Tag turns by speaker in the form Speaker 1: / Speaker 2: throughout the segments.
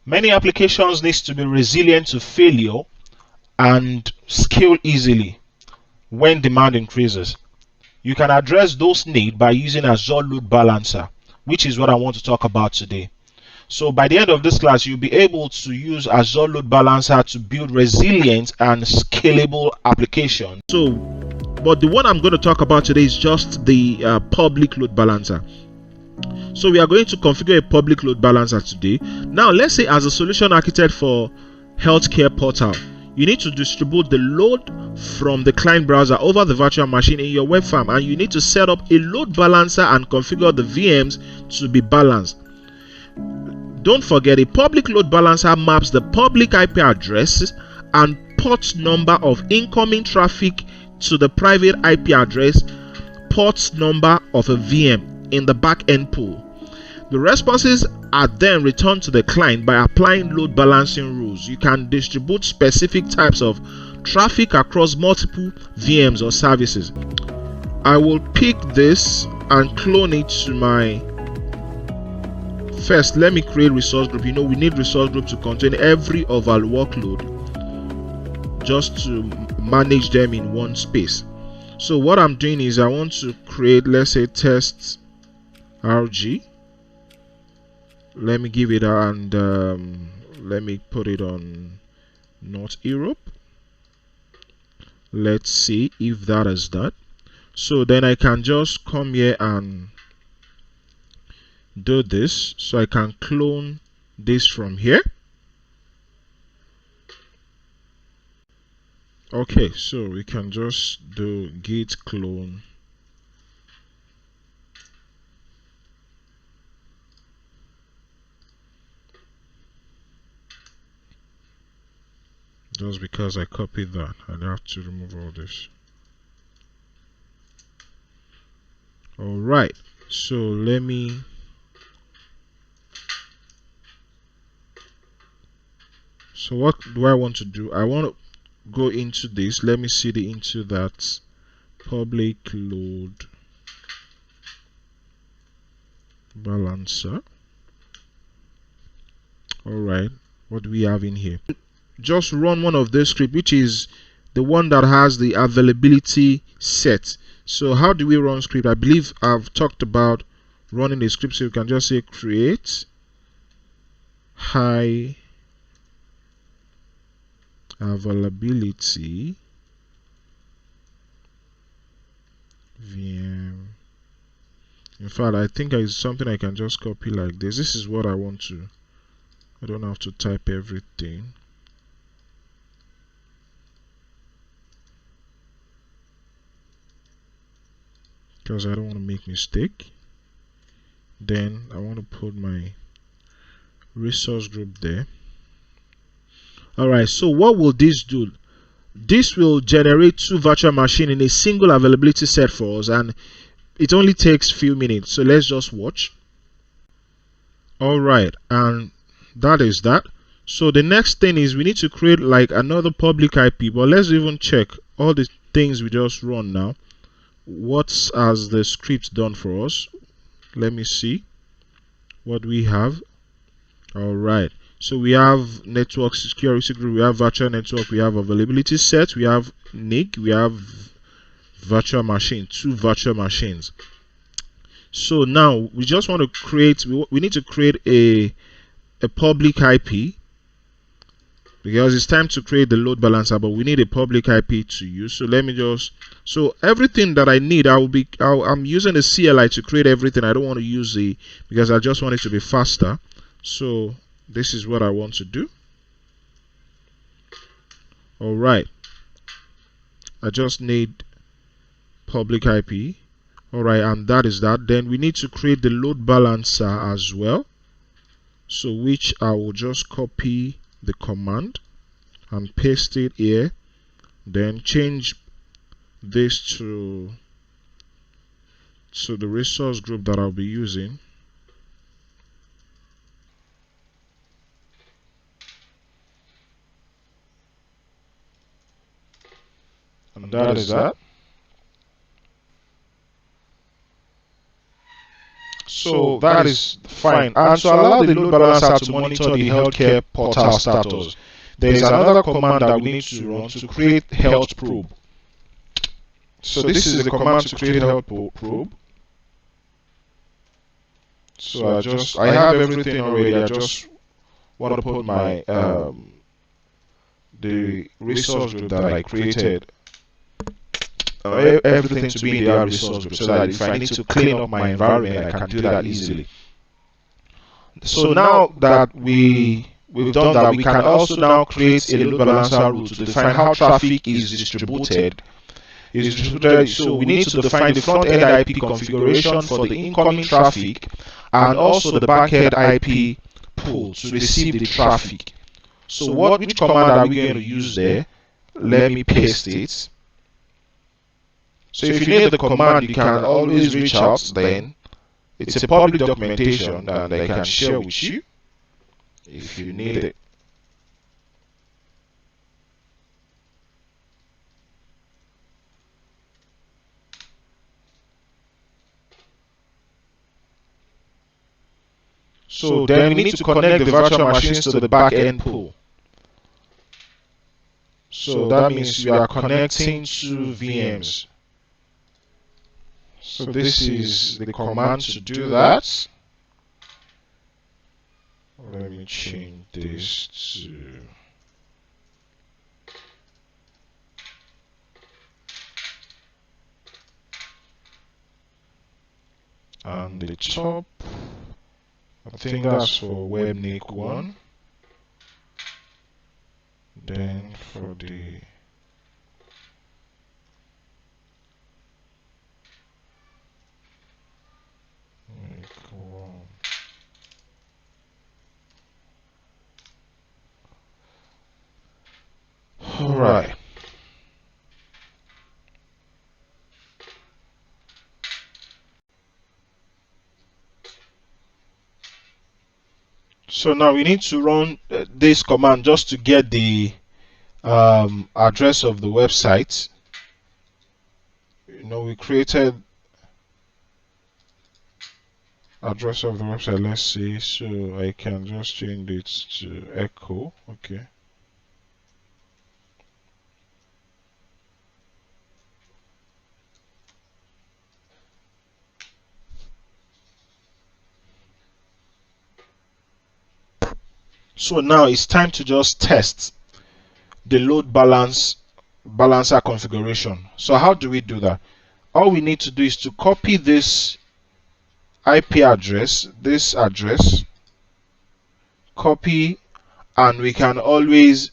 Speaker 1: Many applications need to be resilient to failure and scale easily when demand increases. You can address those needs by using Azure Load Balancer, which is what I want to talk about today. So by the end of this class, you'll be able to use Azure Load Balancer to build resilient and scalable applications. But the one I'm going to talk about today is just the public load balancer. So we are going to configure a public load balancer today. Now let's say as a solution architect for healthcare portal, you need to distribute the load from the client browser over the virtual machine in your web farm, and you need to set up a load balancer and configure the VMs to be balanced. Don't forget, a public load balancer maps the public IP addresses and port number of incoming traffic to the private IP address port number of a VM in the back-end pool. The responses are then returned to the client by applying load balancing rules. You can distribute specific types of traffic across multiple VMs or services. I will pick this and clone it to my... First, let me create resource group. We need resource group to contain every of our workload, just to manage them in one space. So what I'm doing is I want to create, let's say, test RG. Let me give it and let me put it on North Europe. Let's see if that is that. So then I can just come here and do this. So I can clone this from here. Okay, so we can just do git clone. Just because I copied that, I have to remove all this. Alright, so let me what do I want to do? I want to go into this. Let me see into that public load balancer. Alright, what do we have in here? Just run one of those scripts, which is the one that has the availability set. So how do we run script? I believe I've talked about running a script, so you can just say create high availability VM. In fact, I think it's something I can just copy like this. This is what I want to. I don't have to type everything. Because I don't want to make mistake. Then I want to put my resource group there. Alright, so what will this do? This will generate two virtual machines in a single availability set for us, and it only takes few minutes. So let's just watch. Alright, and that is that. So the next thing is we need to create like another public IP, but let's even check all the things we just run now. What has the script done for us? Let me see what we have. Alright, so we have network security group, we have virtual network, we have availability set, we have NIC, we have virtual machine, two virtual machines. So now we just want to create, we need to create a public IP, because it's time to create the load balancer, but we need a public IP to use. So let me just, so everything that I need, I'm using a CLI to create everything. I don't want to use because I just want it to be faster. So this is what I want to do. Alright, I just need public IP. Alright, and that is that. Then we need to create the load balancer as well, so which I will just copy the command and paste it here, then change this to the resource group that I'll be using. And that is that. So that is fine. And to allow the load balancer to monitor the healthcare portal status, there is another command that we need to run to create health probe. So this is the command to create health probe. So I have everything already. I just want to put my the resource group that I created, everything to be in the resource group, so that if I need to clean up my environment, I can do that easily. So now that we've done that, we can also now create a load balancer rule to define how traffic is distributed. So we need to define the front-end IP configuration for the incoming traffic and also the back-end IP pool to receive the traffic. So which command are we going to use there? Let me paste it. So if you need the command, you can always reach out. Then it's a public documentation and I can share with you if you need it. So then we need to connect the virtual machines to the back-end pool. So that means we are connecting two VMs. So this is the command to do that. Let me change this to and the top. I think that's for WebNIC 1. Then for the NIC 1. All right. So now we need to run this command just to get the address of the website. We created address of the website. Let's see. So I can just change it to echo. Okay. So now it's time to just test the load balancer configuration. So how do we do that? All we need to do is to copy this IP address, copy, and we can always,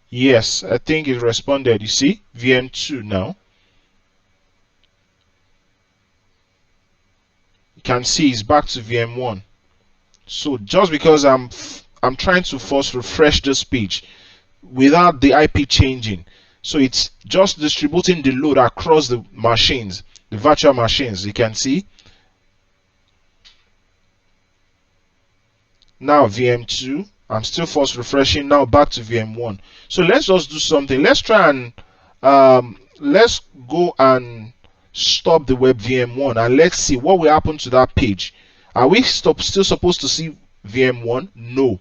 Speaker 1: yes, I think it responded. You see, VM2 now. You can see it's back to VM1. So just because I'm trying to force refresh this page without the IP changing, so it's just distributing the load across the machines, the virtual machines. You can see now VM2. I'm still force refreshing, now back to VM1. So let's just do something. Let's try and let's go and stop the web VM1 and let's see what will happen to that page. Are we still supposed to see VM1? No.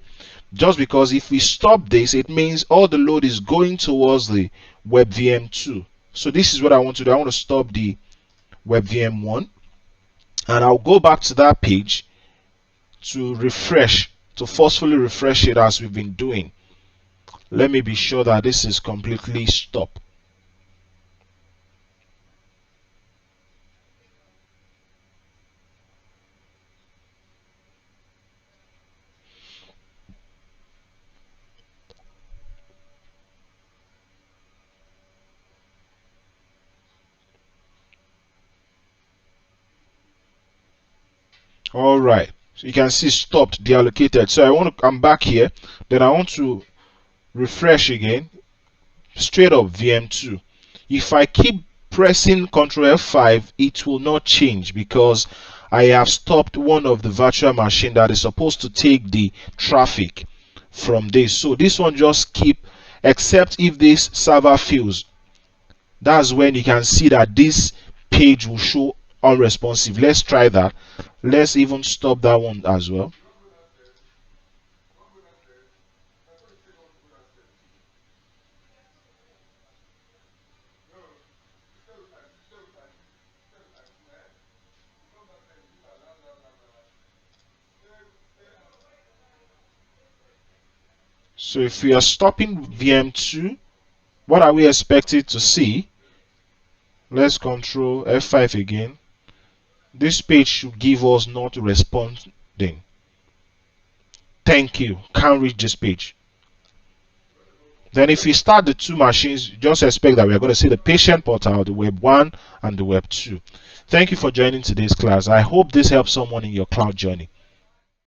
Speaker 1: Just because if we stop this, it means all the load is going towards the web VM2. So this is what I want to do. I want to stop the web VM1 and I'll go back to that page to refresh, to forcefully refresh it as we've been doing. Let me be sure that this is completely stopped. All right, so you can see stopped, deallocated. So I want to come back here, then I want to refresh again, straight up VM2. If I keep pressing Ctrl F5, it will not change because I have stopped one of the virtual machine that is supposed to take the traffic from this. So this one just keep, except if this server fails. That's when you can see that this page will show unresponsive. Let's try that. Let's even stop that one as well. So if we are stopping VM2, what are we expected to see? Let's control F5 again. This page should give us not responding. Thank you. Can't reach this page. Then if we start the two machines, just expect that we're going to see the patient portal, the web 1 and the web 2. Thank you for joining today's class. I hope this helps someone in your cloud journey.